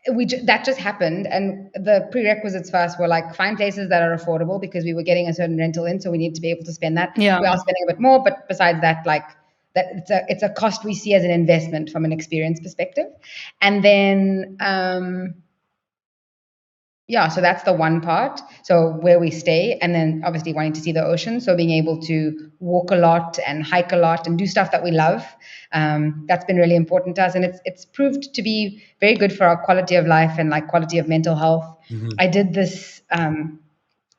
that just happened, and the prerequisites for us were like find places that are affordable because we were getting a certain rental in, so we need to be able to spend that. Yeah. We are spending a bit more, but besides that, like that it's a cost we see as an investment from an experience perspective. And then so that's the one part. So where we stay, and then obviously wanting to see the ocean. So being able to walk a lot and hike a lot and do stuff that we love. That's been really important to us, and it's proved to be very good for our quality of life and like quality of mental health. Mm-hmm. I did this.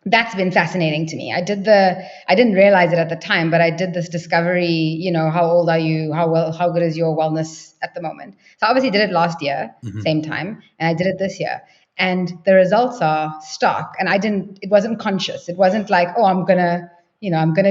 That's been fascinating to me. I didn't realize it at the time, but I did this discovery, how old are you? How good is your wellness at the moment? So I obviously did it last year, same time, and I did it this year. And the results are stark. And it wasn't conscious. It wasn't like, oh, I'm gonna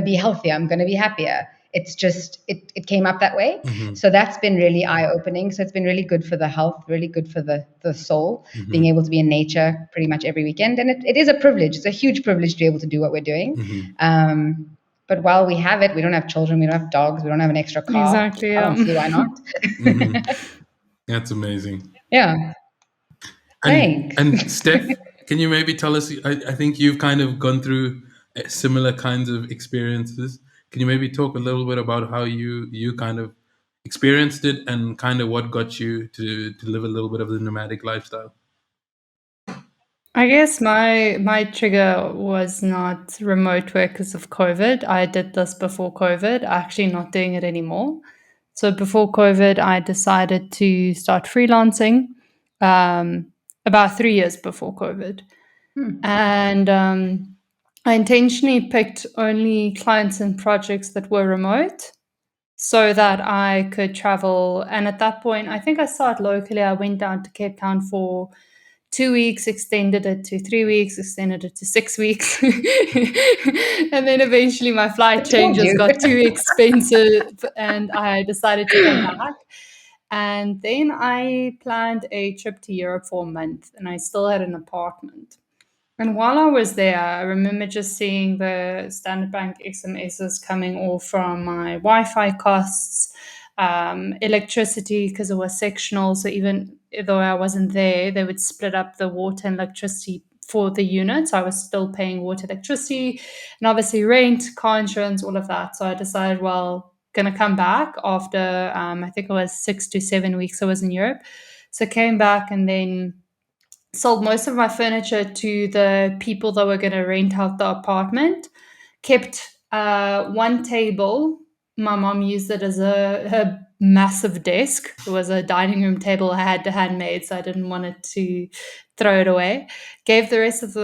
be healthier, I'm gonna be happier. It's just it came up that way. So that's been really eye-opening. So it's been really good for the health, really good for the soul, being able to be in nature pretty much every weekend. And it is a privilege. It's a huge privilege to be able to do what we're doing. But while we have it, we don't have children, we don't have dogs, we don't have an extra car. Exactly. I don't see why not. That's amazing. Yeah. Thanks. And Steph, can you maybe tell us? I think you've kind of gone through similar kinds of experiences. Can you maybe talk a little bit about how you kind of experienced it and kind of what got you to live a little bit of the nomadic lifestyle? I guess my trigger was not remote work because of COVID. I did this before COVID, actually not doing it anymore. So before COVID, I decided to start freelancing. about 3 years before COVID. And I intentionally picked only clients and projects that were remote so that I could travel. And at that point, I think I started locally. I went down to Cape Town for 2 weeks, extended it to 3 weeks, extended it to 6 weeks. And then eventually my flight changes got too expensive and I decided to come back. And then I planned a trip to Europe for a month and I still had an apartment. And while I was there, I remember just seeing the Standard Bank SMSs coming all from my Wi-Fi costs, electricity, because it was sectional. So even though I wasn't there, they would split up the water and electricity for the units. I was still paying water, electricity, and obviously rent, car insurance, all of that. So I decided, well, going to come back after, I think it was 6 to 7 weeks I was in Europe. So I came back and then sold most of my furniture to the people that were going to rent out the apartment, kept one table. My mom used it as her massive desk. It was a dining room table I had to handmade, so I didn't want it to throw it away. Gave the rest of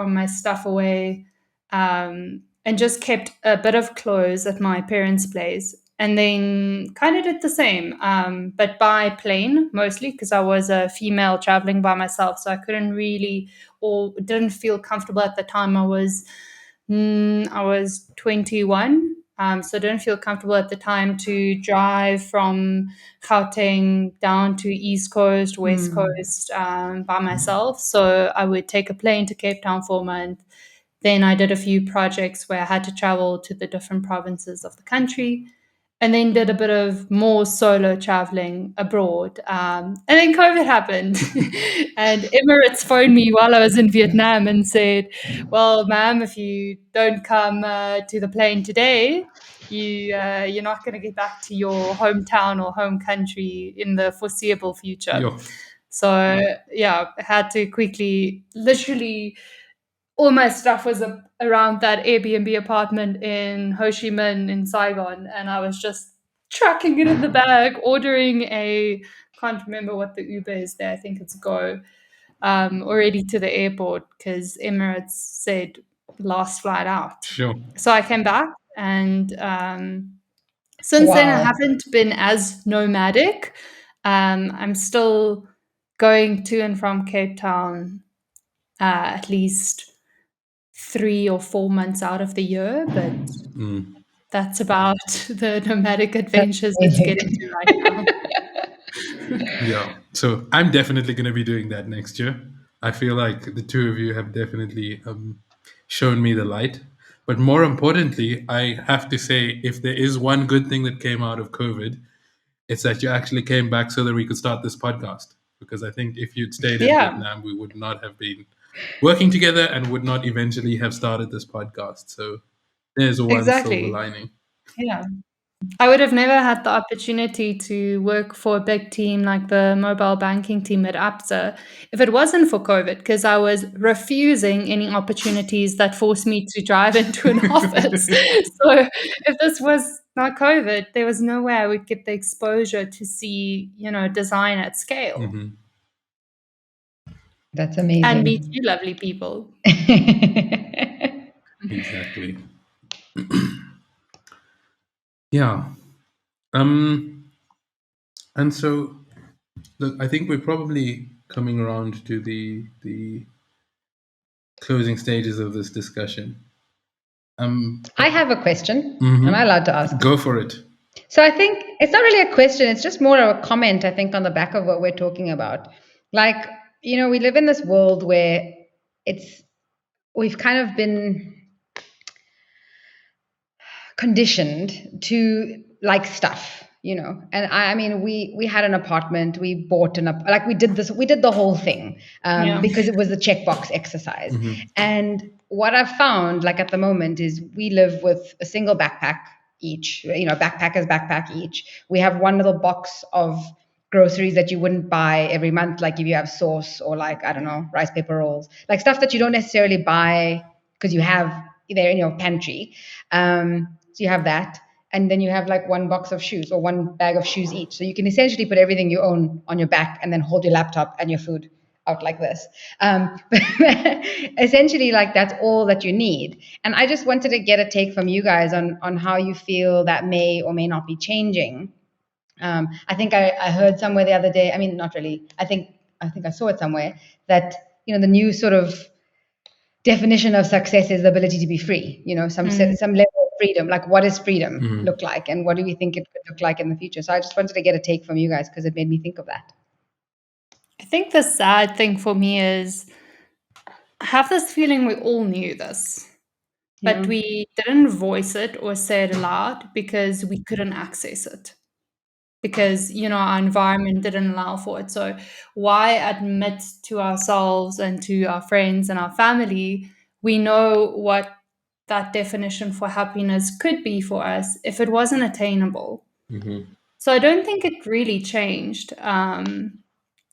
my stuff away, and just kept a bit of clothes at my parents' place. And then kind of did the same, but by plane mostly because I was a female traveling by myself, so I couldn't really or didn't feel comfortable at the time. I was 21, so I didn't feel comfortable at the time to drive from Gauteng down to East Coast, West Coast by myself. So I would take a plane to Cape Town for a month. Then I did a few projects where I had to travel to the different provinces of the country, and then did a bit of more solo traveling abroad. And then COVID happened. And Emirates phoned me while I was in Vietnam and said, well, ma'am, if you don't come to the plane today, you're not going to get back to your hometown or home country in the foreseeable future. Yo. So, yeah, I had to quickly, literally, all my stuff was around that Airbnb apartment in Ho Chi Minh in Saigon, and I was just tracking it in the bag, ordering can't remember what the Uber is there. I think it's Go, already to the airport because Emirates said last flight out. Sure. So I came back, and since then I haven't been as nomadic. I'm still going to and from Cape Town at least 3 or 4 months out of the year, but that's about the nomadic adventures it's getting to right now. Yeah. So I'm definitely going to be doing that next year. I feel like the two of you have definitely shown me the light. But more importantly, I have to say, if there is one good thing that came out of COVID, it's that you actually came back so that we could start this podcast. Because I think if you'd stayed in Vietnam, we would not have been working together and would not eventually have started this podcast. So there's one silver lining. Yeah. I would have never had the opportunity to work for a big team like the mobile banking team at APSA if it wasn't for COVID, because I was refusing any opportunities that forced me to drive into an office. So if this was not COVID, there was no way I would get the exposure to see, design at scale. Mm-hmm. That's amazing. And meet you lovely people. Exactly. Yeah. And so, look, I think we're probably coming around to the closing stages of this discussion. I have a question. Am I allowed to ask? Go for it. So I think it's not really a question. It's just more of a comment, I think, on the back of what we're talking about. Like, we live in this world where we've kind of been conditioned to like stuff, and I mean, we had an apartment, we bought we did the whole thing because it was the checkbox exercise. And what I've found, like at the moment, is we live with a single backpack each, backpackers backpack each. We have one little box of groceries that you wouldn't buy every month, like if you have sauce or like, I don't know, rice paper rolls, like stuff that you don't necessarily buy because you have there in your pantry. So you have that. and then you have like one box of shoes or one bag of shoes each. So you can essentially put everything you own on your back and then hold your laptop and your food out like this. But essentially, like that's all that you need. And I just wanted to get a take from you guys on how you feel that may or may not be changing. I think I heard somewhere the other day. I mean, not really. I think I saw it somewhere that the new sort of definition of success is the ability to be free. Some level of freedom. Like, what does freedom look like, and what do we think it could look like in the future? So I just wanted to get a take from you guys because it made me think of that. I think the sad thing for me is I have this feeling we all knew this, but we didn't voice it or say it aloud because we couldn't access it. Because, our environment didn't allow for it. So why admit to ourselves and to our friends and our family, we know what that definition for happiness could be for us if it wasn't attainable. So I don't think it really changed.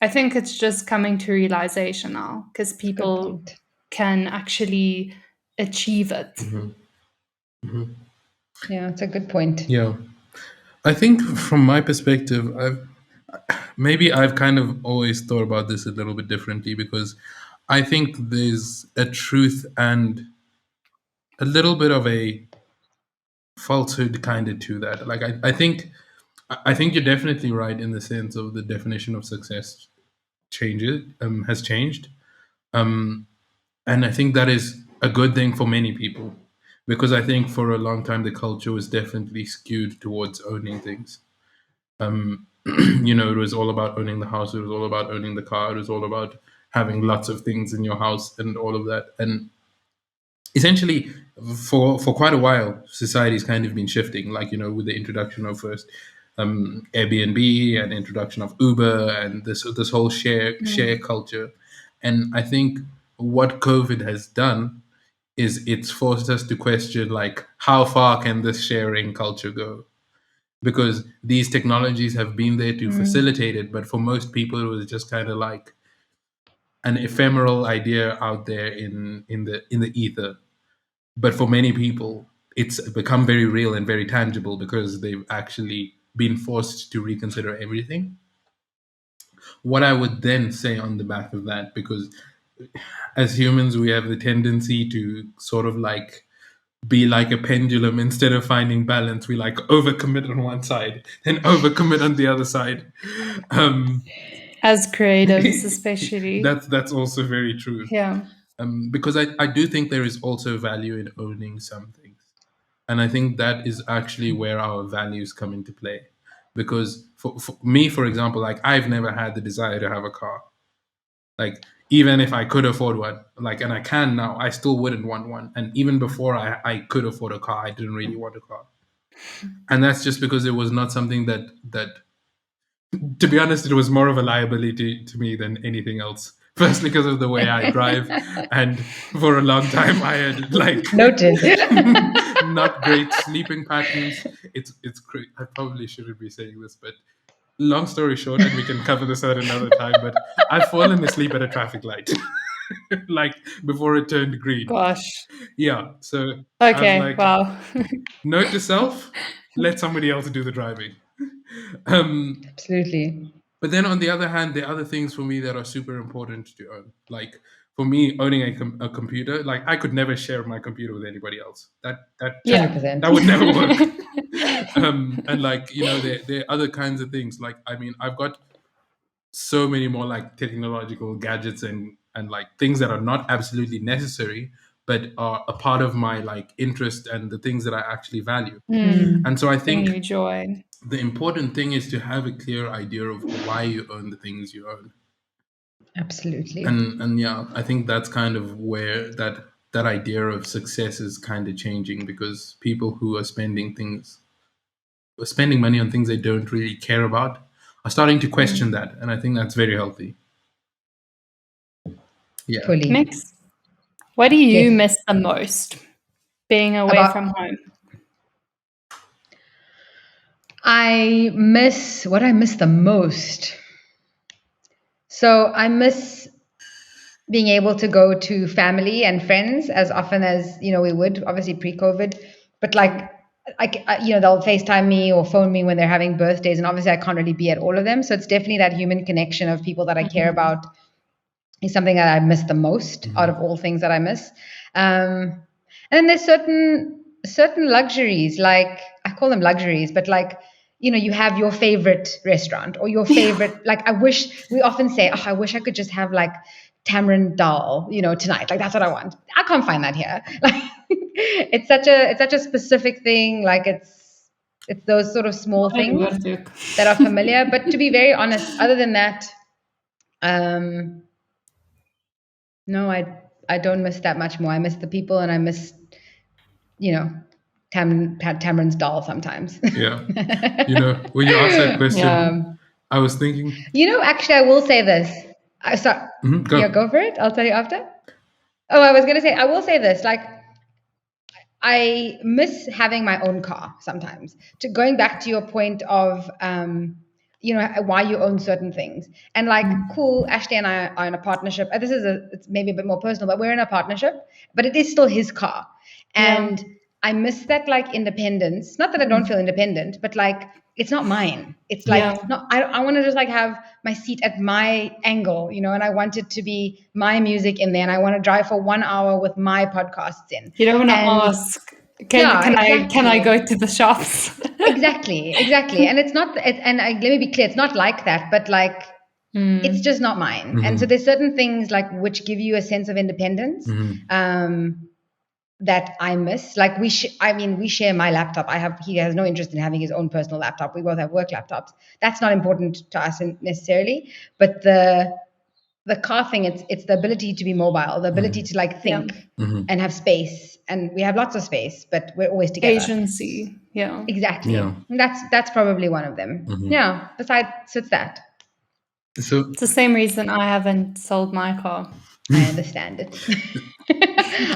I think it's just coming to realization now because people can actually achieve it. Yeah, it's a good point. Yeah. I think from my perspective, I've kind of always thought about this a little bit differently, because I think there's a truth and a little bit of a falsehood kind of to that. Like I think you're definitely right in the sense of the definition of success has changed, and I think that is a good thing for many people, because I think for a long time the culture was definitely skewed towards owning things. It was all about owning the house, it was all about owning the car, it was all about having lots of things in your house and all of that. And essentially, for quite a while, society's kind of been shifting, like, with the introduction of first Airbnb and introduction of Uber and this whole share culture. And I think what COVID has done is it's forced us to question, like, how far can this sharing culture go? Because these technologies have been there to facilitate it, but for most people it was just kind of like an ephemeral idea out there in the ether. But for many people it's become very real and very tangible because they've actually been forced to reconsider everything. What I would then say on the back of that, because as humans we have the tendency to sort of like be like a pendulum. Instead of finding balance, we like overcommit on one side and overcommit on the other side. As creatives, especially. That's also very true. Yeah. Because I do think there is also value in owning some things. And I think that is actually where our values come into play. Because for me, for example, like I've never had the desire to have a car. Like, even if I could afford one, like, and I can now, I still wouldn't want one. And even before I could afford a car, I didn't really want a car. And that's just because it was not something that, to be honest, it was more of a liability to me than anything else. First, because of the way I drive, and for a long time I had like noted not great sleeping patterns. It's great. I probably shouldn't be saying this, but long story short, and we can cover this at another time, but I've fallen asleep at a traffic light, like before it turned green. Gosh. Yeah. So okay. like, wow. Note to self: let somebody else do the driving. Absolutely. But then on the other hand, there are other things for me that are super important to own. Like for me, owning a computer, like I could never share my computer with anybody else. That 100%. That would never work. And like, there are other kinds of things. Like, I mean, I've got so many more like technological gadgets and like things that are not absolutely necessary, but are a part of my like interest and the things that I actually value. And so I think you joy. The important thing is to have a clear idea of why you own the things you own. Absolutely. And yeah, I think that's kind of where that idea of success is kind of changing, because people who are spending money on things they don't really care about are starting to question that, and I think that's very healthy. Yeah. Fully. Next, what do you miss the most being away from home? What I miss the most. So I miss being able to go to family and friends as often as we would, obviously pre-COVID, but like they'll FaceTime me or phone me when they're having birthdays, and obviously I can't really be at all of them. So it's definitely that human connection of people that I care about is something that I miss the most out of all things that I miss. And then there's certain luxuries, like I call them luxuries, but like, you have your favorite restaurant or your favorite, like we often say, oh, I wish I could just have like tamarind dal, tonight. Like that's what I want. I can't find that here. Like it's such a specific thing. Like it's those sort of small things that are familiar. But to be very honest, other than that, no, I don't miss that much more. I miss the people, and I miss, Tamarind dal sometimes. Yeah. When you asked that question, I was thinking. Actually, I will say this. Go. Yeah, go for it. I'll tell you after. Oh, I was going to say, I will say this. Like, I miss having my own car sometimes. Going back to your point of, why you own certain things. And like, cool, Ashley and I are in a partnership. It's maybe a bit more personal, but we're in a partnership, but it is still his car. And I miss that like independence. Not that I don't feel independent, but like, it's not mine. It's like, I want to just like have my seat at my angle, and I want it to be my music in there. And I want to drive for 1 hour with my podcasts in. You don't want to ask, can I go to the shops? Exactly. And it's not, let me be clear, it's not like that, but like, it's just not mine. And so there's certain things like which give you a sense of independence. That I miss. Like we share my laptop. He has no interest in having his own personal laptop. We both have work laptops. That's not important to us necessarily. But the car thing, it's the ability to be mobile, the ability to like think and have space. And we have lots of space, but we're always together. Agency. Yeah. Exactly. Yeah. That's probably one of them. Yeah. Besides, so it's that. So it's the same reason I haven't sold my car. I understand it.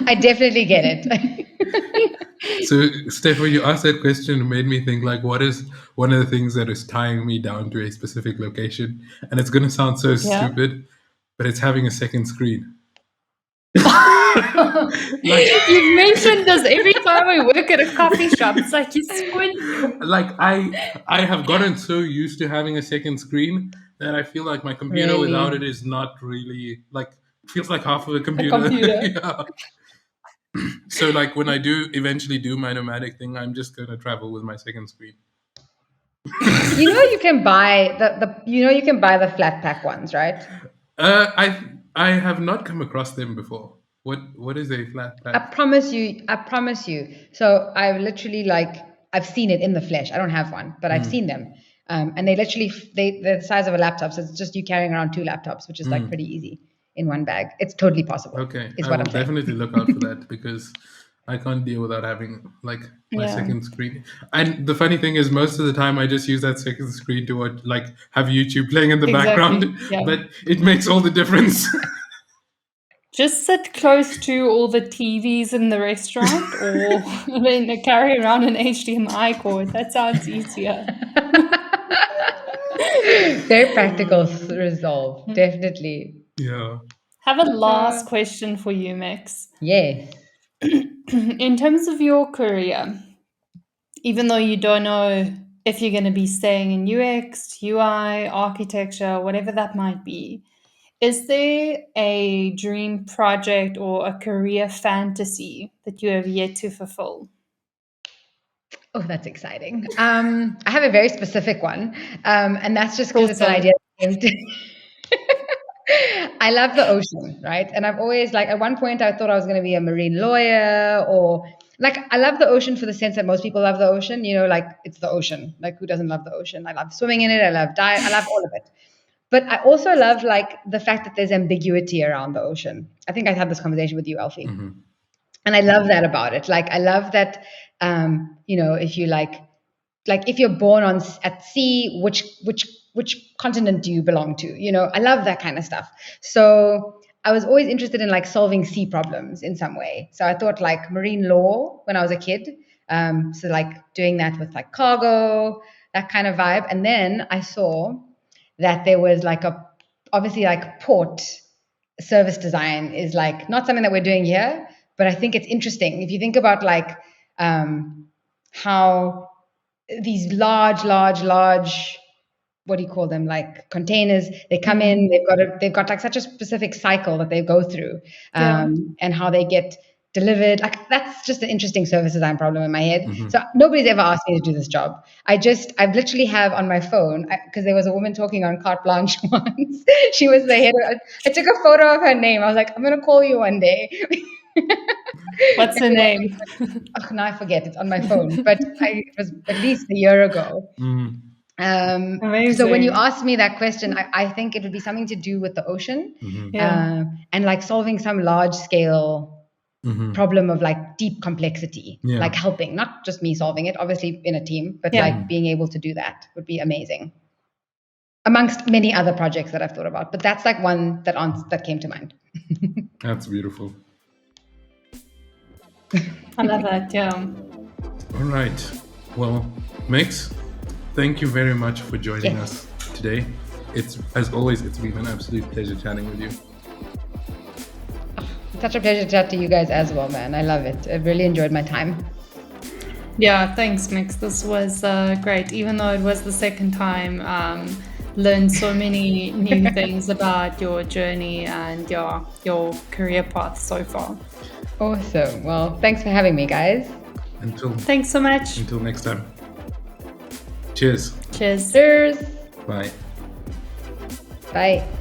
I definitely get it. So, Steph, when you asked that question, it made me think, like, what is one of the things that is tying me down to a specific location? And it's going to sound so stupid, but it's having a second screen. You've mentioned this every time we work at a coffee shop. It's like you squint. Like, I have gotten so used to having a second screen that I feel like my computer without it is not really, like, feels like half of a computer. Yeah. So like when I do eventually do my nomadic thing, I'm just gonna travel with my second screen. You can buy the flat pack ones, right? I have not come across them before. What is a flat pack? I promise you. So I've literally I've seen it in the flesh. I don't have one, but I've seen them. And they're the size of a laptop, so it's just you carrying around 2 laptops, which is like pretty easy in one bag. It's totally possible. Okay, I will definitely look out for that because I can't deal without having like my second screen. And the funny thing is, most of the time I just use that second screen to have YouTube playing in the background. Yeah. But it makes all the difference. Just sit close to all the TVs in the restaurant, or carry around an HDMI cord. That sounds easier. Very practical resolve, definitely. Yeah. Have a last question for you, Mix. Yes. In terms of your career, even though you don't know if you're going to be staying in UX, UI, architecture, whatever that might be, is there a dream project or a career fantasy that you have yet to fulfill? Oh, that's exciting. I have a very specific one, and that's just because it's an idea that came to I love the ocean, right? And I've always at one point I thought I was going to be a marine lawyer, or I love the ocean for the sense that most people love the ocean. It's the ocean. Like, who doesn't love the ocean? I love swimming in it. I love diving. I love all of it. But I also love the fact that there's ambiguity around the ocean. I think I had this conversation with you, Alfie. Mm-hmm. And I love that about it. I love that, if you if you're born at sea, which continent do you belong to? I love that kind of stuff. So I was always interested in solving sea problems in some way. So I thought marine law when I was a kid. So doing that with cargo, that kind of vibe. And then I saw that there was obviously port service design is not something that we're doing here, but I think it's interesting. If you think about how these large, what do you call them? Like containers. They come in. They've got like such a specific cycle that they go through, and how they get delivered. Like that's just an interesting service design problem in my head. So nobody's ever asked me to do this job. I've literally have on my phone, because there was a woman talking on Carte Blanche once. She was the head. I took a photo of her name. I was like, I'm gonna call you one day. What's her name? Oh, now I forget. It's on my phone, but it was at least a year ago. So when you ask me that question, I think it would be something to do with the ocean, and like solving some large scale problem of like deep complexity, like helping, not just me solving it, obviously in a team, but like being able to do that would be amazing. Amongst many other projects that I've thought about, but that's like one that came to mind. That's beautiful. I love that. Yeah. All right. Well, Mix, thank you very much for joining us today. As always, it's been an absolute pleasure chatting with you. It's such a pleasure to chat to you guys as well, man. I love it. I've really enjoyed my time. Yeah, thanks, Mix. This was great. Even though it was the second time, learned so many new things about your journey and your career path so far. Awesome. Well, thanks for having me, guys. Thanks so much. Until next time. Cheers. Cheers. Cheers. Bye. Bye.